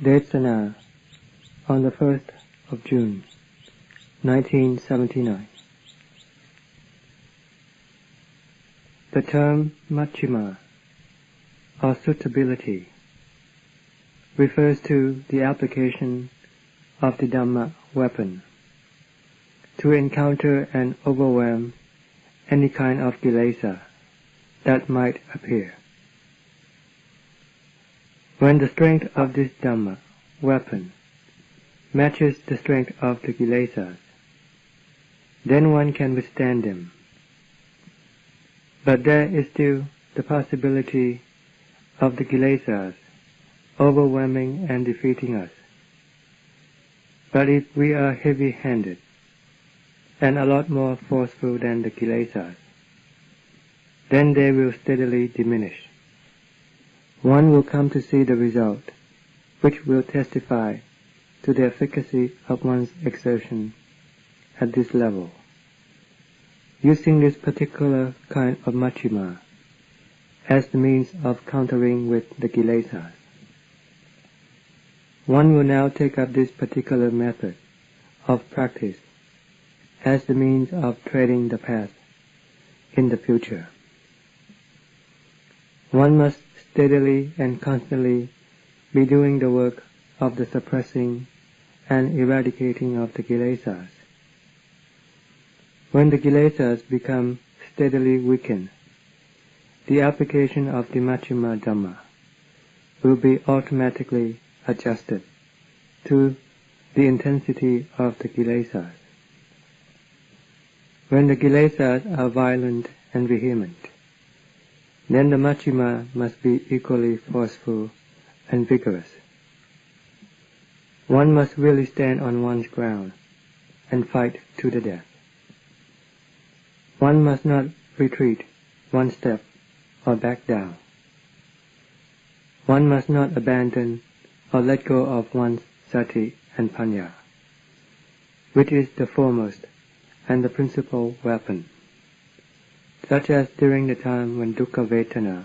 Desana on the 1st of June, 1979. The term Majjhima, or suitability, refers to the application of the Dhamma weapon to encounter and overwhelm any kind of kilesa that might appear. When the strength of this Dhamma weapon matches the strength of the kilesas, then one can withstand them. But there is still the possibility of the kilesas overwhelming and defeating us. But if we are heavy-handed and a lot more forceful than the kilesas, then they will steadily diminish. One will come to see the result, which will testify to the efficacy of one's exertion at this level. Using this particular kind of Majjhima as the means of countering with the kilesas, one will now take up this particular method of practice as the means of treading the path in the future. One must steadily and constantly be doing the work of the suppressing and eradicating of the kilesas. When the kilesas become steadily weakened, the application of the Majjhima Dhamma will be automatically adjusted to the intensity of the kilesas. When the kilesas are violent and vehement, then the Majjhima must be equally forceful and vigorous. One must really stand on one's ground and fight to the death. One must not retreat one step or back down. One must not abandon or let go of one's sati and panya, which is the foremost and the principal weapon, such as during the time when dukkha vedana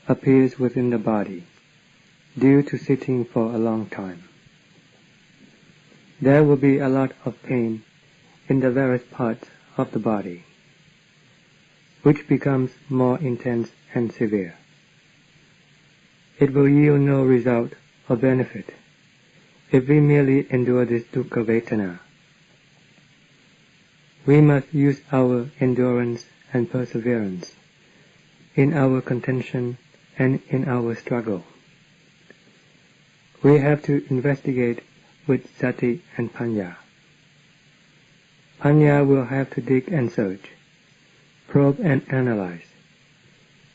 appears within the body due to sitting for a long time. There will be a lot of pain in the various parts of the body, which becomes more intense and severe. It will yield no result or benefit if we merely endure this dukkha vedana. We must use our endurance and perseverance in our contention and in our struggle. We have to investigate with sati and panya. Panya will have to dig and search, probe and analyze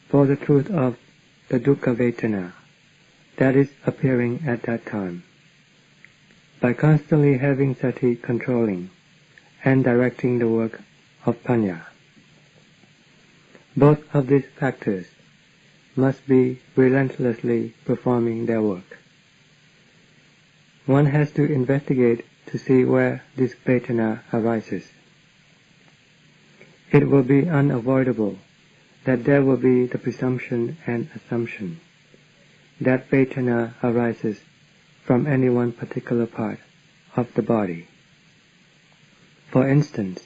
for the truth of the dukkha vedana that is appearing at that time. By constantly having sati controlling and directing the work of panya, both of these factors must be relentlessly performing their work. One has to investigate to see where this vedana arises. It will be unavoidable that there will be the presumption and assumption that vedana arises from any one particular part of the body. For instance,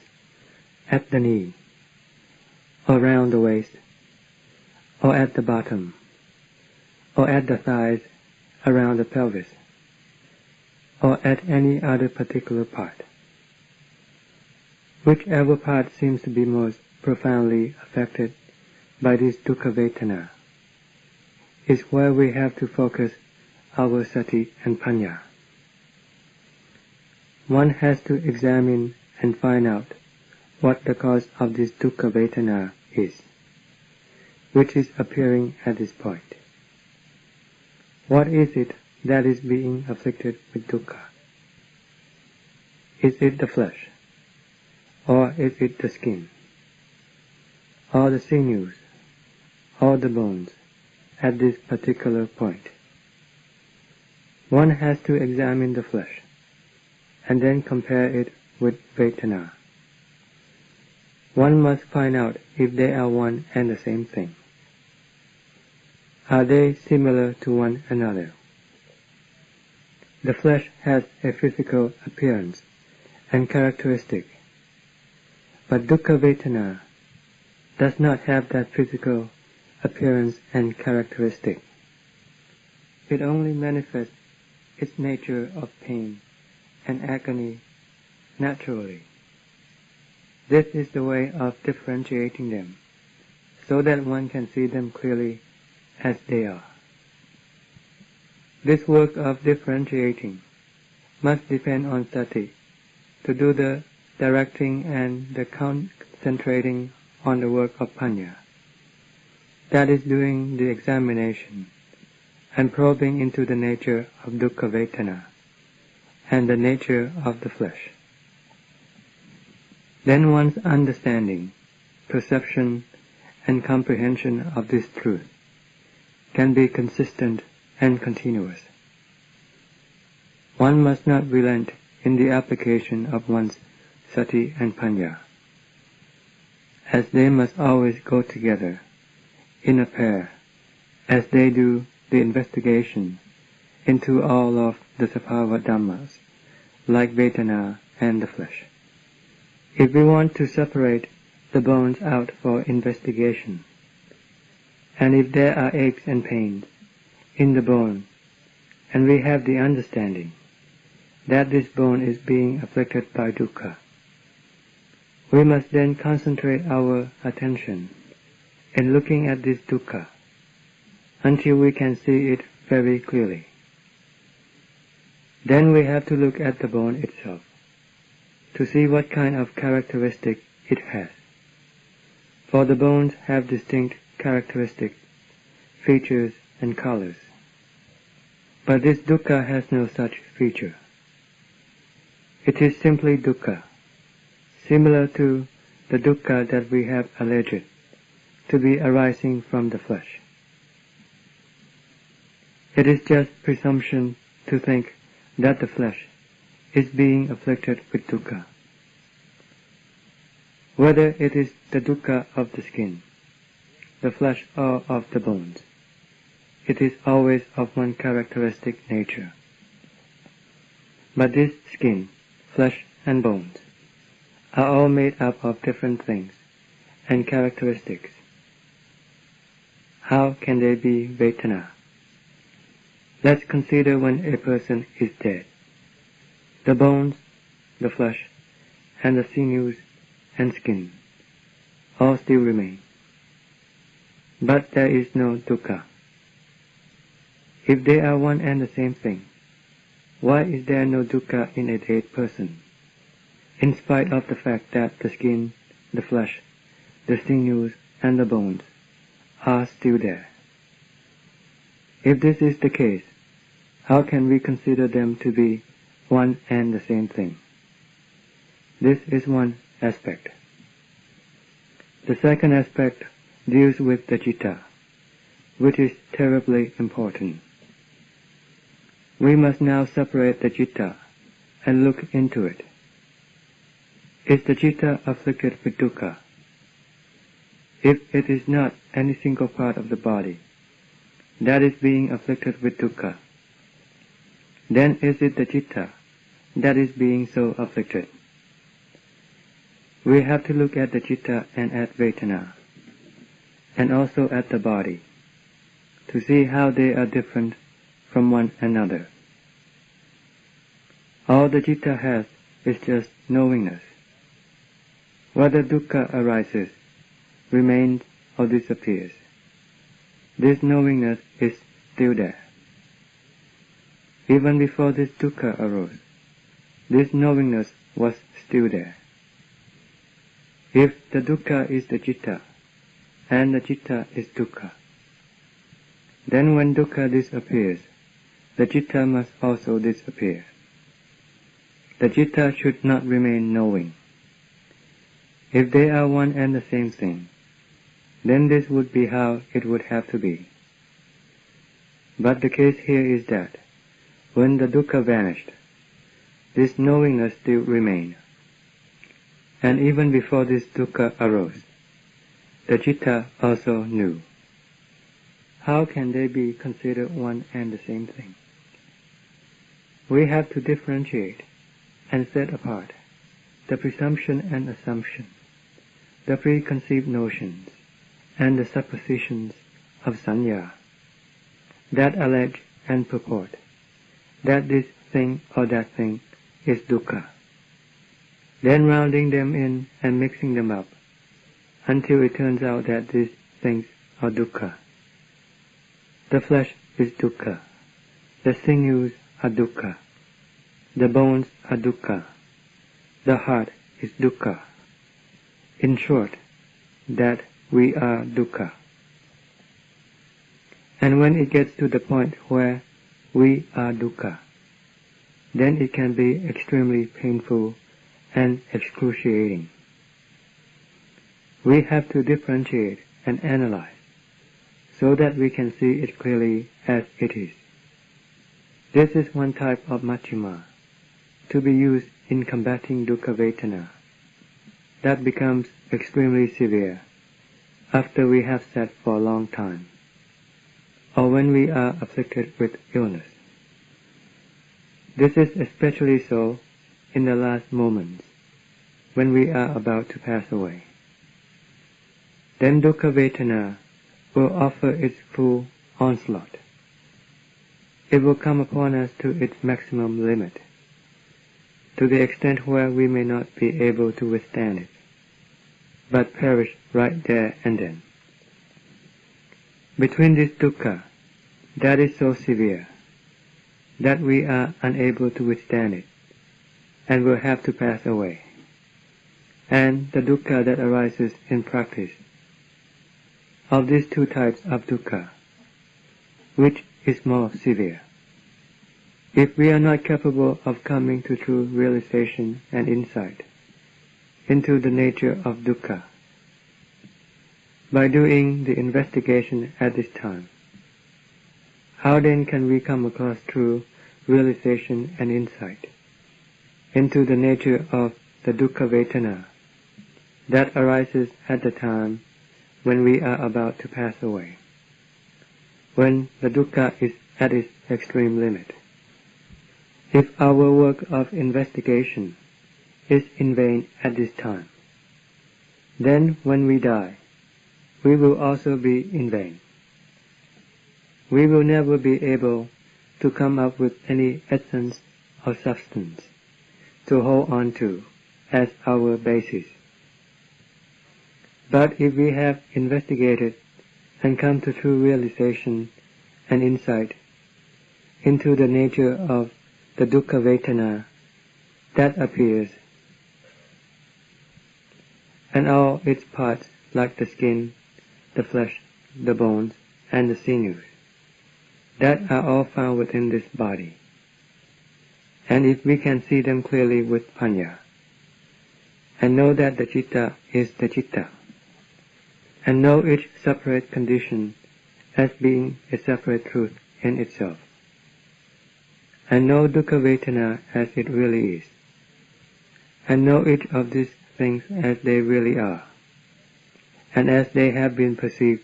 at the knee, or around the waist, or at the bottom, or at the thighs around the pelvis, or at any other particular part. Whichever part seems to be most profoundly affected by this dukkha vedana is where we have to focus our sati and panya. One has to examine and find out what the cause of this dukkha vedana is, which is appearing at this point. What is it that is being afflicted with dukkha? Is it the flesh? Or is it the skin? Or the sinews? Or the bones at this particular point? One has to examine the flesh and then compare it with vedana. One must find out if they are one and the same thing. Are they similar to one another? The flesh has a physical appearance and characteristic, but dukkha vedana does not have that physical appearance and characteristic. It only manifests its nature of pain and agony naturally. This is the way of differentiating them, so that one can see them clearly as they are. This work of differentiating must depend on sati to do the directing and the concentrating on the work of panya, that is doing the examination and probing into the nature of dukkha vedana and the nature of the flesh. Then one's understanding, perception, and comprehension of this truth can be consistent and continuous. One must not relent in the application of one's sati and panya, as they must always go together in a pair, as they do the investigation into all of the sappava dhammas, like vedana and the flesh. If we want to separate the bones out for investigation, and if there are aches and pains in the bone, and we have the understanding that this bone is being afflicted by dukkha, we must then concentrate our attention in looking at this dukkha until we can see it very clearly. Then we have to look at the bone itself to see what kind of characteristic it has. For the bones have distinct characteristic features and colors. But this dukkha has no such feature. It is simply dukkha, similar to the dukkha that we have alleged to be arising from the flesh. It is just presumption to think that the flesh is being afflicted with dukkha. Whether it is the dukkha of the skin, the flesh, or of the bones, it is always of one characteristic nature. But this skin, flesh, and bones are all made up of different things and characteristics. How can they be vedana? Let's consider when a person is dead. The bones, the flesh, and the sinews and skin all still remain. But there is no dukkha. If they are one and the same thing, why is there no dukkha in a dead person, in spite of the fact that the skin, the flesh, the sinews, and the bones are still there? If this is the case, how can we consider them to be one and the same thing? This is one aspect. The second aspect deals with the citta, which is terribly important. We must now separate the citta and look into it. Is the citta afflicted with dukkha? If it is not any single part of the body that is being afflicted with dukkha, then is it the citta that is being so afflicted? We have to look at the citta and at vedana, and also at the body, to see how they are different from one another. All the citta has is just knowingness. Whether dukkha arises, remains, or disappears, this knowingness is still there. Even before this dukkha arose, this knowingness was still there. If the dukkha is the citta, and the citta is dukkha, then when dukkha disappears, the citta must also disappear. The citta should not remain knowing. If they are one and the same thing, then this would be how it would have to be. But the case here is that, when the dukkha vanished, this knowingness still remained. And even before this dukkha arose, the citta also knew. How can they be considered one and the same thing? we have to differentiate and set apart the presumption and assumption, the preconceived notions, and the suppositions of sanya, that allege and purport that this thing or that thing is dukkha, then rounding them in and mixing them up until it turns out that these things are dukkha. The flesh is dukkha, the sinews are dukkha, the bones are dukkha, the heart is dukkha. In short, that we are dukkha. And when it gets to the point where we are dukkha, then it can be extremely painful and excruciating. We have to differentiate and analyze so that we can see it clearly as it is. This is one type of Majjhima to be used in combating dukkha vedana that becomes extremely severe after we have sat for a long time, or when we are afflicted with illness. This is especially so in the last moments, when we are about to pass away. Then dukkha vedana will offer its full onslaught. It will come upon us to its maximum limit, to the extent where we may not be able to withstand it, but perish right there and then. Between this dukkha that is so severe that we are unable to withstand it and will have to pass away, and the dukkha that arises in practice, of these two types of dukkha, which is more severe? If we are not capable of coming to true realization and insight into the nature of dukkha by doing the investigation at this time, how then can we come across true realization and insight into the nature of the dukkha vedana that arises at the time when we are about to pass away, when the dukkha is at its extreme limit? If our work of investigation is in vain at this time, then when we die, we will also be in vain. We will never be able to come up with any essence or substance to hold on to as our basis. But if we have investigated and come to true realization and insight into the nature of the dukkha vedana that appears, and all its parts like the skin, the flesh, the bones, and the sinews, that are all found within this body, and if we can see them clearly with panya, and know that the citta is the citta, and know each separate condition as being a separate truth in itself, and know dukkha vedana as it really is, and know each of these things as they really are, and as they have been perceived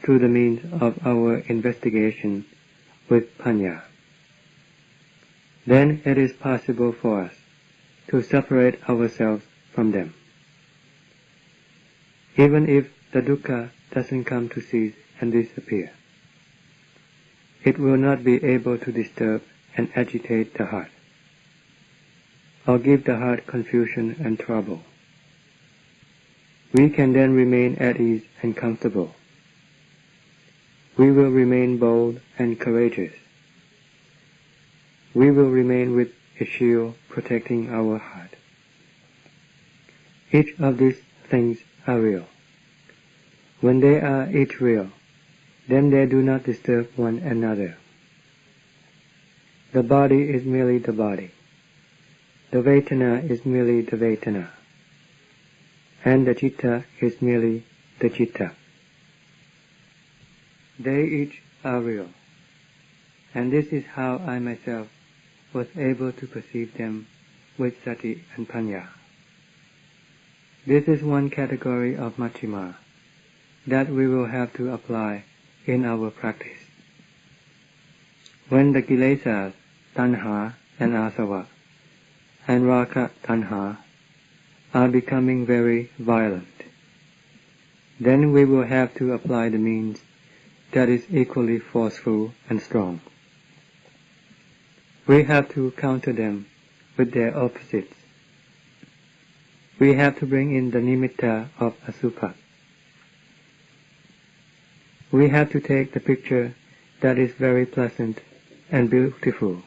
through the means of our investigation with panya, then it is possible for us to separate ourselves from them. Even if the dukkha doesn't come to cease and disappear, it will not be able to disturb and agitate the heart, or give the heart confusion and trouble. We can then remain at ease and comfortable. We will remain bold and courageous. We will remain with a shield protecting our heart. Each of these things are real. When they are each real, then they do not disturb one another. The body is merely the body. The vedana is merely the vedana. And the citta is merely the citta. They each are real. And this is how I myself was able to perceive them with sati and panya. This is one category of Majjhima that we will have to apply in our practice. When the kilesas, tanha, and asava, and raga tanha are becoming very violent, then we will have to apply the means that is equally forceful and strong. We have to counter them with their opposites. We have to bring in the nimitta of asubha. We have to take the picture that is very pleasant and beautiful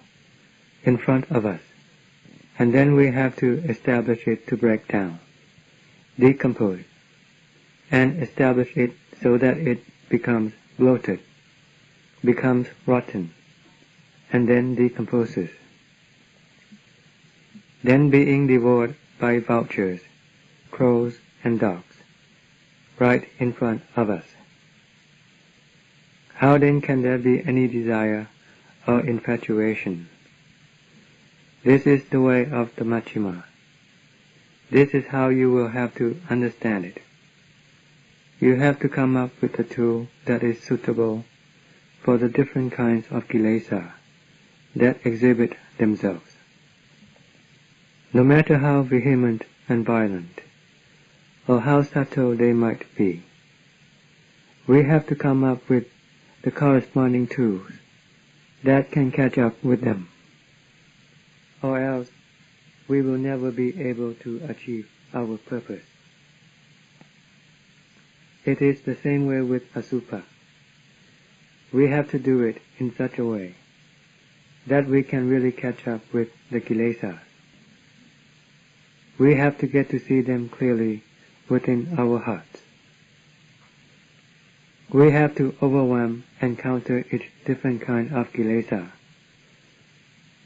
in front of us, and then we have to establish it to break down, decompose, and establish it so that it becomes bloated, becomes rotten, and then decomposes. Then being devoured by vultures, crows, and dogs, right in front of us. How then can there be any desire or infatuation? This is the way of the Majjhima. This is how you will have to understand it. You have to come up with a tool that is suitable for the different kinds of kilesa that exhibit themselves. No matter how vehement and violent, or how subtle they might be, we have to come up with the corresponding tools that can catch up with them, or else we will never be able to achieve our purpose. It is the same way with asubha. We have to do it in such a way that we can really catch up with the kilesas. We have to get to see them clearly within our hearts. We have to overwhelm and counter each different kind of kilesa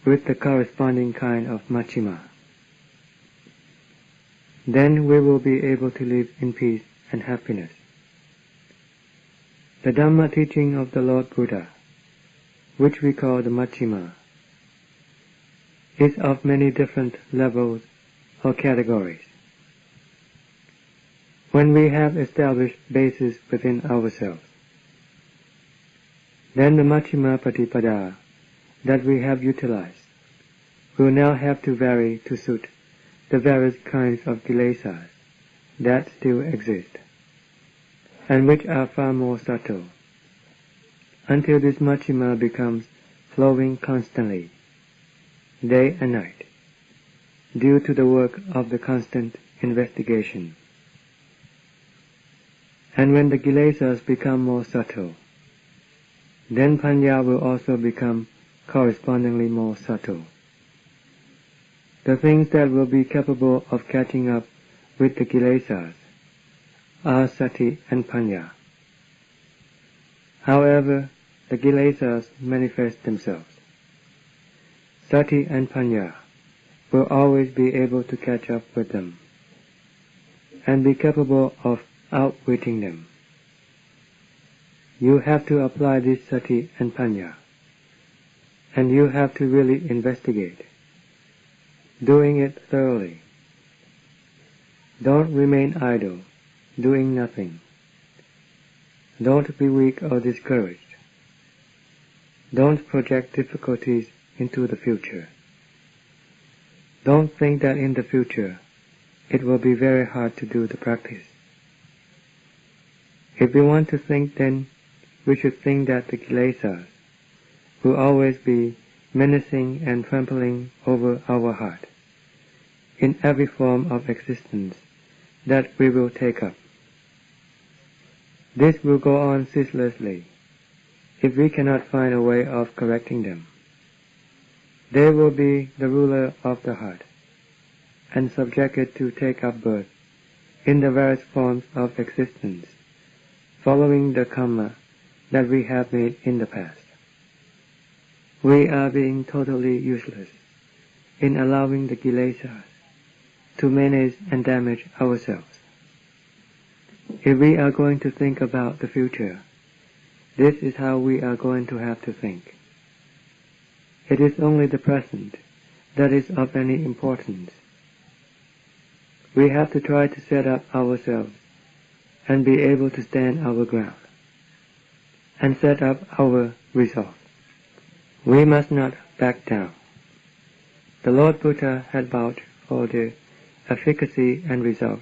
with the corresponding kind of Majjhima. Then we will be able to live in peace and happiness. The Dhamma teaching of the Lord Buddha, which we call the Majjhima, is of many different levels or categories. When we have established bases within ourselves, then the Majjhima Patipada that we have utilized will now have to vary to suit the various kinds of kilesas that still exist, and which are far more subtle, until this Majjhima becomes flowing constantly, day and night, due to the work of the constant investigation. And when the kilesas become more subtle, then panya will also become correspondingly more subtle. The things that will be capable of catching up with the kilesas are sati and panya. However, the kilesas manifest themselves. Sati and panya will always be able to catch up with them and be capable of outwitting them. You have to apply this sati and panya, and you have to really investigate, doing it thoroughly. Don't remain idle, doing nothing. Don't be weak or discouraged. Don't project difficulties into the future. Don't think that in the future it will be very hard to do the practice. If we want to think, then we should think that the kilesas will always be menacing and trampling over our heart in every form of existence that we will take up. This will go on ceaselessly if we cannot find a way of correcting them. They will be the ruler of the heart and subject it to take up birth in the various forms of existence, following the karma that we have made in the past. We are being totally useless in allowing the kilesas to menace and damage ourselves. If we are going to think about the future, this is how we are going to have to think. It is only the present that is of any importance. We have to try to set up ourselves and be able to stand our ground and set up our resolve. We must not back down. The Lord Buddha had vouched for the efficacy and result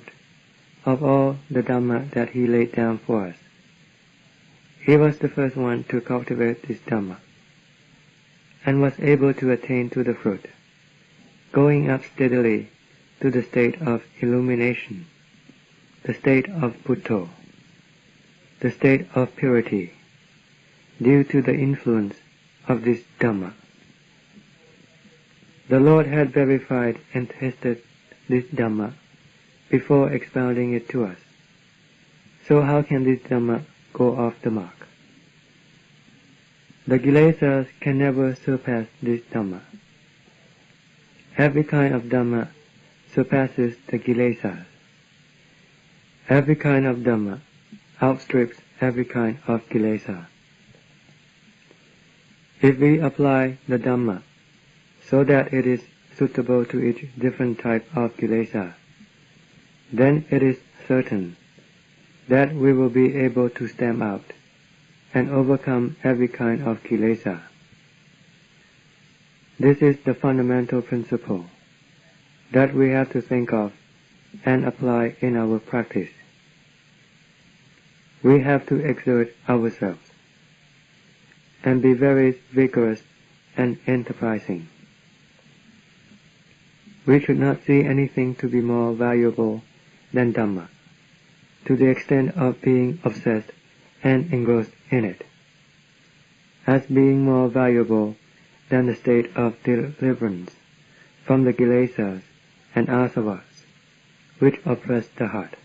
of all the Dhamma that he laid down for us. He was the first one to cultivate this Dhamma, and was able to attain to the fruit, going up steadily to the state of illumination, the state of Buddha, the state of purity, due to the influence of this Dhamma. The Lord had verified and tested this Dhamma before expounding it to us. So how can this Dhamma go off the mark? The Kilesas can never surpass this Dhamma. Every kind of Dhamma surpasses the Kilesas. Every kind of Dhamma outstrips every kind of Kilesa. If we apply the Dhamma so that it is suitable to each different type of Kilesa, then it is certain that we will be able to stamp out and overcome every kind of Kilesa. This is the fundamental principle that we have to think of and apply in our practice. We have to exert ourselves and be very vigorous and enterprising. We should not see anything to be more valuable than Dhamma, to the extent of being obsessed and engrossed in it, as being more valuable than the state of deliverance from the Kilesas and Asavas, which oppress the heart.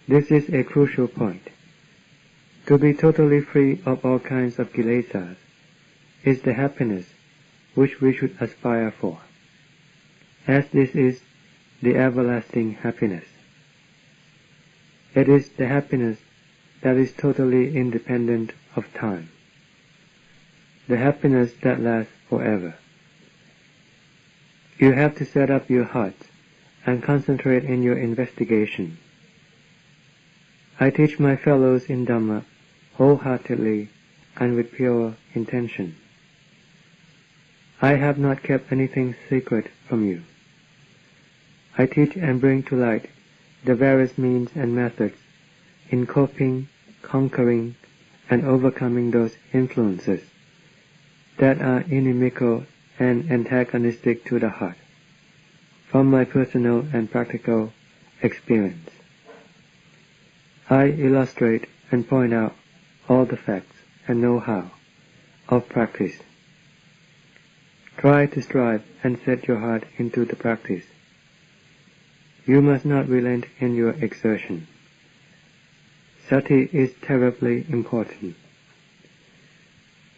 This is a crucial point. To be totally free of all kinds of Kilesas is the happiness which we should aspire for, as this is the everlasting happiness. It is the happiness that is totally independent of time, the happiness that lasts forever. You have to set up your hearts and concentrate in your investigation. I teach my fellows in Dhamma wholeheartedly and with pure intention. I have not kept anything secret from you. I teach and bring to light the various means and methods in coping, conquering, and overcoming those influences that are inimical and antagonistic to the heart, from my personal and practical experience. I illustrate and point out all the facts and know-how of practice. Try to strive and set your heart into the practice. You must not relent in your exertion. Sati is terribly important.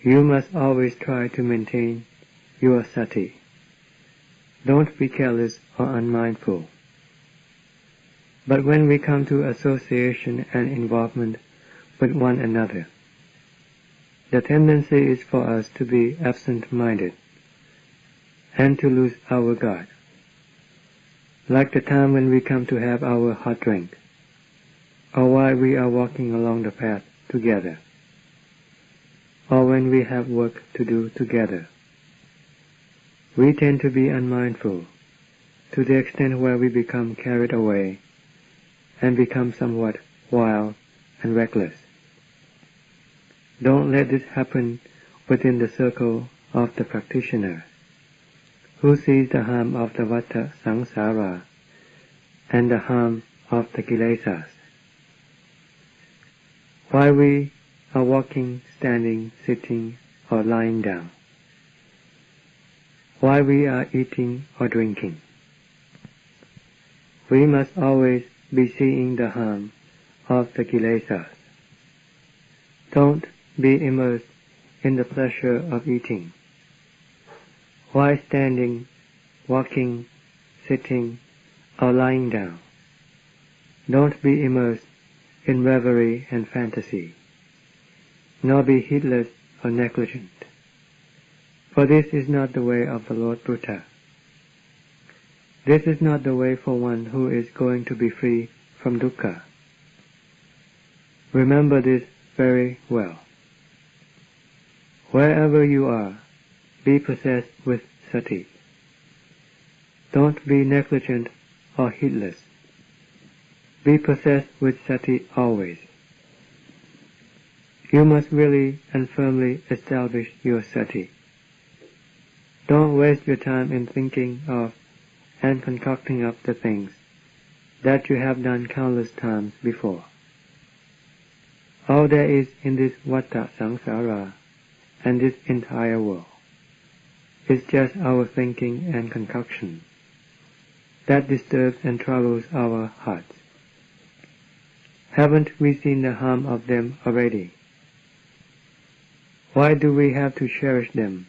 You must always try to maintain your sati. Don't be careless or unmindful. But when we come to association and involvement with one another, the tendency is for us to be absent-minded and to lose our guard. Like the time when we come to have our hot drink, or while we are walking along the path together, or when we have work to do together. We tend to be unmindful to the extent where we become carried away and become somewhat wild and reckless. Don't let this happen within the circle of the practitioner, who sees the harm of the vata samsara and the harm of the kilesas. While we are walking, standing, sitting, or lying down, while we are eating or drinking, we must always be seeing the harm of the kilesas. Don't be immersed in the pleasure of eating. While standing, walking, sitting, or lying down, don't be immersed in reverie and fantasy, nor be heedless or negligent, for this is not the way of the Lord Buddha. This is not the way for one who is going to be free from dukkha. Remember this very well. Wherever you are, be possessed with sati. Don't be negligent or heedless. Be possessed with sati always. You must really and firmly establish your sati. Don't waste your time in thinking of and concocting up the things that you have done countless times before. All there is in this vata samsara and this entire world is just our thinking and concoction that disturbs and troubles our hearts. Haven't we seen the harm of them already? Why do we have to cherish them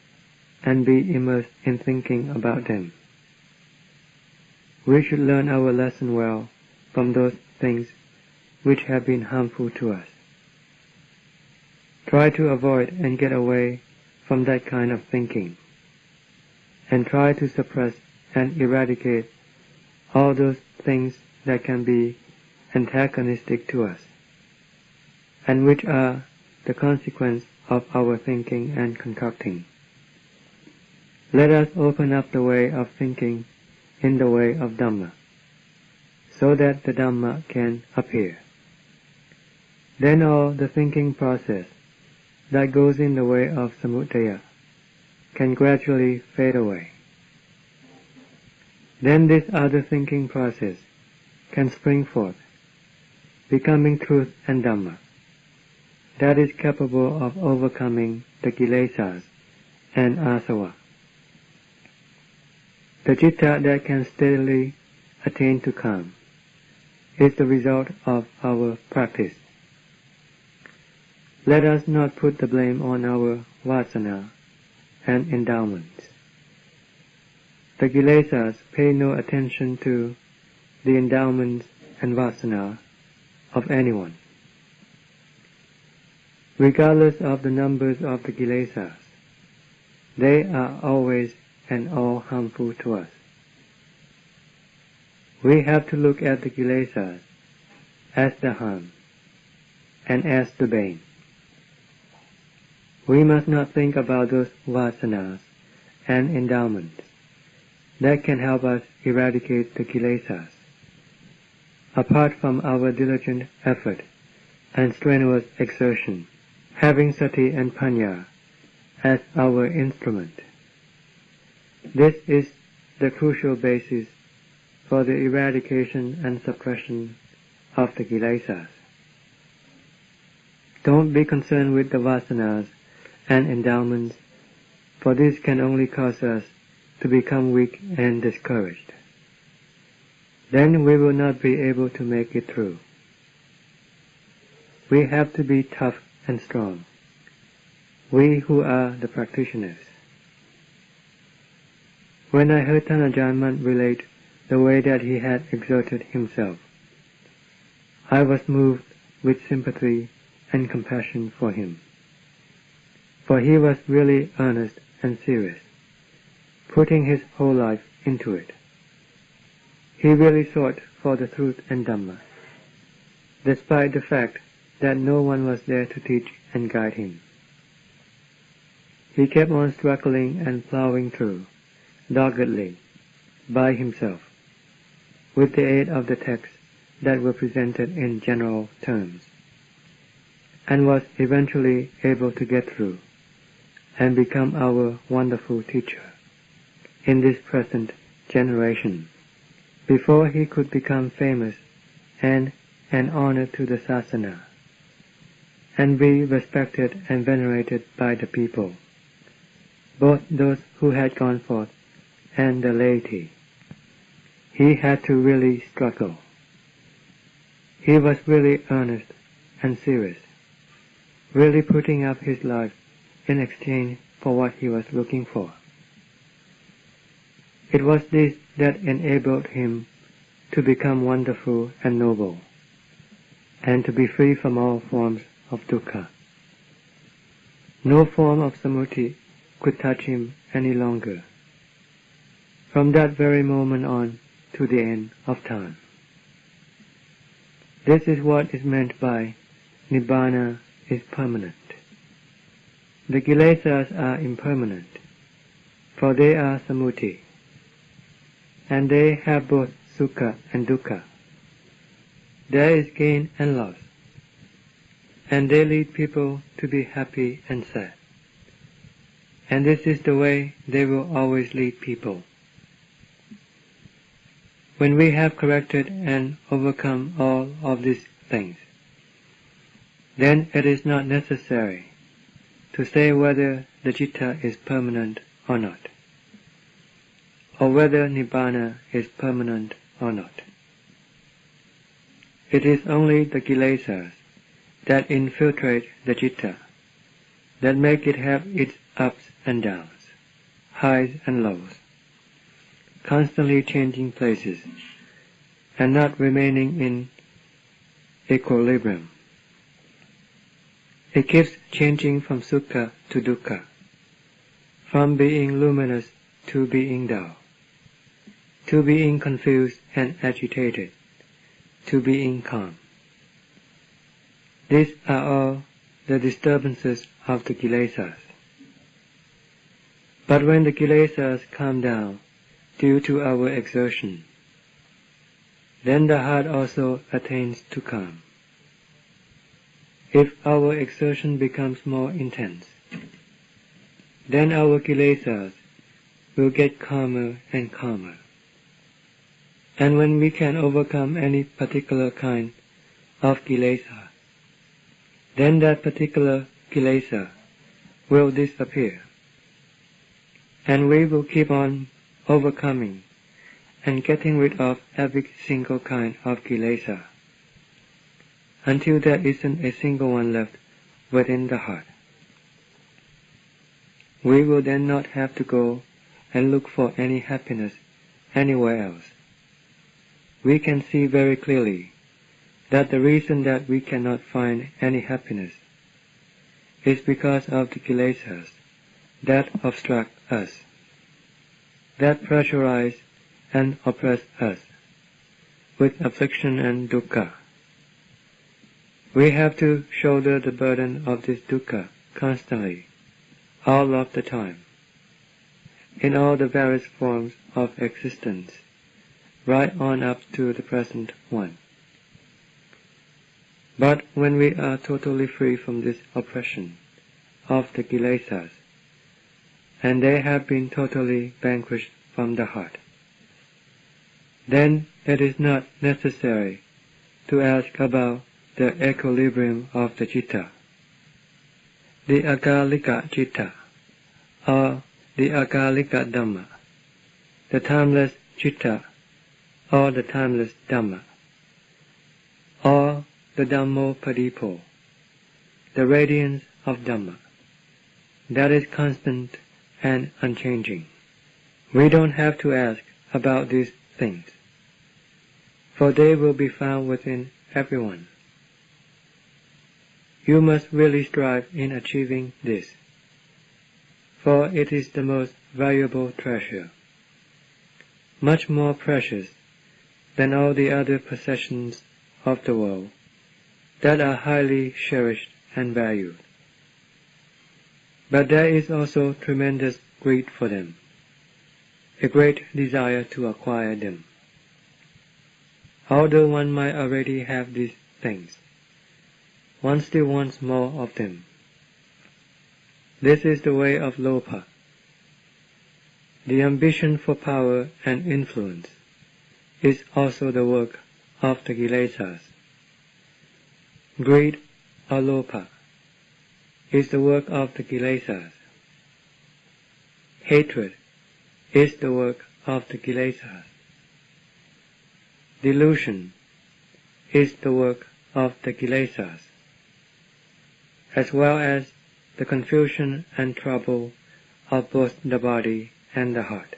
and be immersed in thinking about them? We should learn our lesson well from those things which have been harmful to us. Try to avoid and get away from that kind of thinking, and try to suppress and eradicate all those things that can be antagonistic to us, and which are the consequence of our thinking and concocting. Let us open up the way of thinking in the way of Dhamma, so that the Dhamma can appear. Then all the thinking process that goes in the way of samudaya can gradually fade away. Then this other thinking process can spring forth, becoming truth and Dhamma, that is capable of overcoming the kilesas and asava. The citta that can steadily attain to calm is the result of our practice. Let us not put the blame on our vasana and endowments. The kilesas pay no attention to the endowments and vasana of anyone. Regardless of the numbers of the kilesas, they are always and all harmful to us. We have to look at the kilesas as the harm and as the bane. We must not think about those vasanas and endowments that can help us eradicate the kilesas, apart from our diligent effort and strenuous exertion, having sati and panya as our instrument. This is the crucial basis for the eradication and suppression of the kilesas. Don't be concerned with the vasanas and endowments, for this can only cause us to become weak and discouraged. Then we will not be able to make it through. We have to be tough and strong, we who are the practitioners. When I heard Thanajanman relate the way that he had exerted himself, I was moved with sympathy and compassion for him, for he was really earnest and serious, putting his whole life into it. He really sought for the truth and Dhamma, despite the fact that no one was there to teach and guide him. He kept on struggling and plowing through, doggedly, by himself, with the aid of the texts that were presented in general terms, and was eventually able to get through and become our wonderful teacher in this present generation, before he could become famous and an honor to the sasana, and be respected and venerated by the people, both those who had gone forth and the laity. He had to really struggle. He was really earnest and serious, really putting up his life in exchange for what he was looking for. It was this that enabled him to become wonderful and noble, and to be free from all forms of dukkha. No form of samuti could touch him any longer, from that very moment on to the end of time. This is what is meant by Nibbana is permanent. The kilesas are impermanent, for they are samuti, and they have both sukha and dukkha. There is gain and loss, and they lead people to be happy and sad. And this is the way they will always lead people. When we have corrected and overcome all of these things, then it is not necessary to say whether the citta is permanent or not, or whether nibbana is permanent or not. It is only the kilesas that infiltrate the citta that make it have its ups and downs, highs and lows, constantly changing places and not remaining in equilibrium. It keeps changing from sukha to dukkha, from being luminous to being dull, to being confused and agitated, to being calm. These are all the disturbances of the kilesas. But when the kilesas calm down due to our exertion, then the heart also attains to calm. If our exertion becomes more intense, then our kilesas will get calmer and calmer. And when we can overcome any particular kind of kilesa, then that particular kilesa will disappear, and we will keep on overcoming and getting rid of every single kind of kilesa, until there isn't a single one left within the heart. We will then not have to go and look for any happiness anywhere else. We can see very clearly that the reason that we cannot find any happiness is because of the kilesas that obstruct us, that pressurize and oppress us with affliction and dukkha. We have to shoulder the burden of this dukkha constantly, all of the time, in all the various forms of existence, right on up to the present one. But when we are totally free from this oppression of the kilesas, and they have been totally vanquished from the heart, then it is not necessary to ask about the equilibrium of the citta, the akalika citta, or the akalika Dhamma, the timeless citta, or the timeless Dhamma, or the Dhammopadipo, the radiance of Dhamma, that is constant and unchanging. We don't have to ask about these things, for they will be found within everyone. You must really strive in achieving this, for it is the most valuable treasure, much more precious than all the other possessions of the world that are highly cherished and valued. But there is also tremendous greed for them, a great desire to acquire them. Although one might already have these things, one still wants more of them. This is the way of lopa, the ambition for power and influence is also the work of the kilesas. Greed or lopa is the work of the kilesas. Hatred is the work of the kilesas. Delusion is the work of the kilesas, as well as the confusion and trouble of both the body and the heart.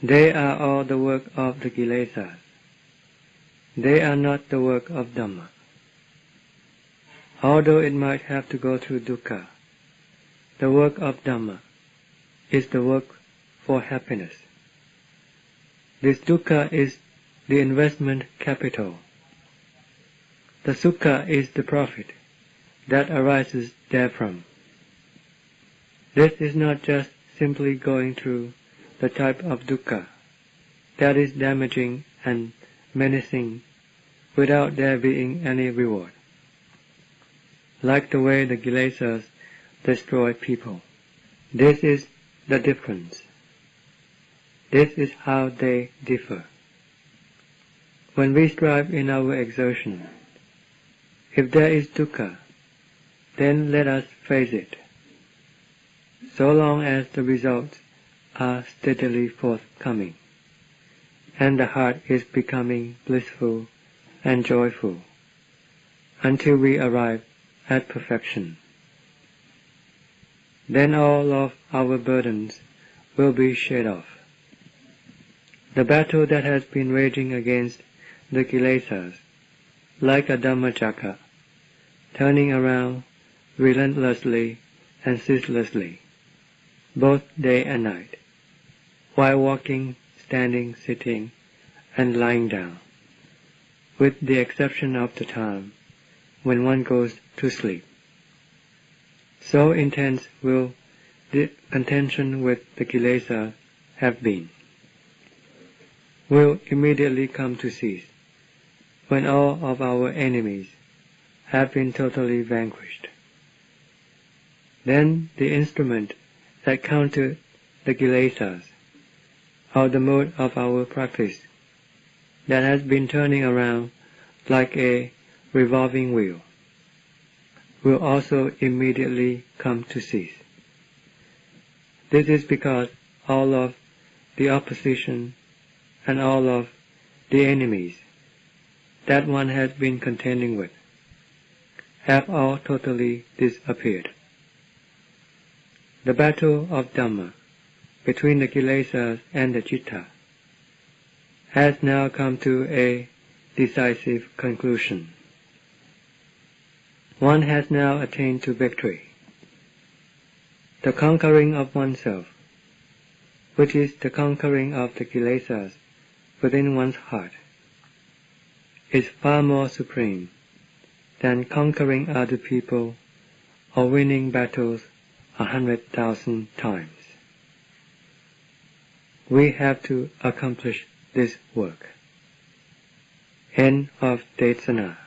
They are all the work of the kilesas. They are not the work of Dhamma. Although it might have to go through dukkha, the work of Dhamma is the work for happiness. This dukkha is the investment capital. The sukha is the profit that arises therefrom. This is not just simply going through the type of dukkha that is damaging and menacing without there being any reward. Like the way the kilesas destroy people. This is the difference. This is how they differ. When we strive in our exertion, if there is dukkha, then let us face it, so long as the results are steadily forthcoming, and the heart is becoming blissful and joyful, until we arrive at perfection. Then all of our burdens will be shed off. The battle that has been raging against the kilesas, like a Dhammacakka, turning around relentlessly and ceaselessly, both day and night, while walking, standing, sitting, and lying down, with the exception of the time when one goes to sleep. So intense will the contention with the kilesa have been, will immediately come to cease when all of our enemies have been totally vanquished. Then the instrument that countered the kilesas, or the mode of our practice that has been turning around like a revolving wheel, will also immediately come to cease. This is because all of the opposition and all of the enemies that one has been contending with have all totally disappeared. The battle of Dhamma between the kilesas and the citta has now come to a decisive conclusion. One has now attained to victory. The conquering of oneself, which is the conquering of the kilesas within one's heart, is far more supreme than conquering other people or winning battles 100,000 times. We have to accomplish this work. End of Desana.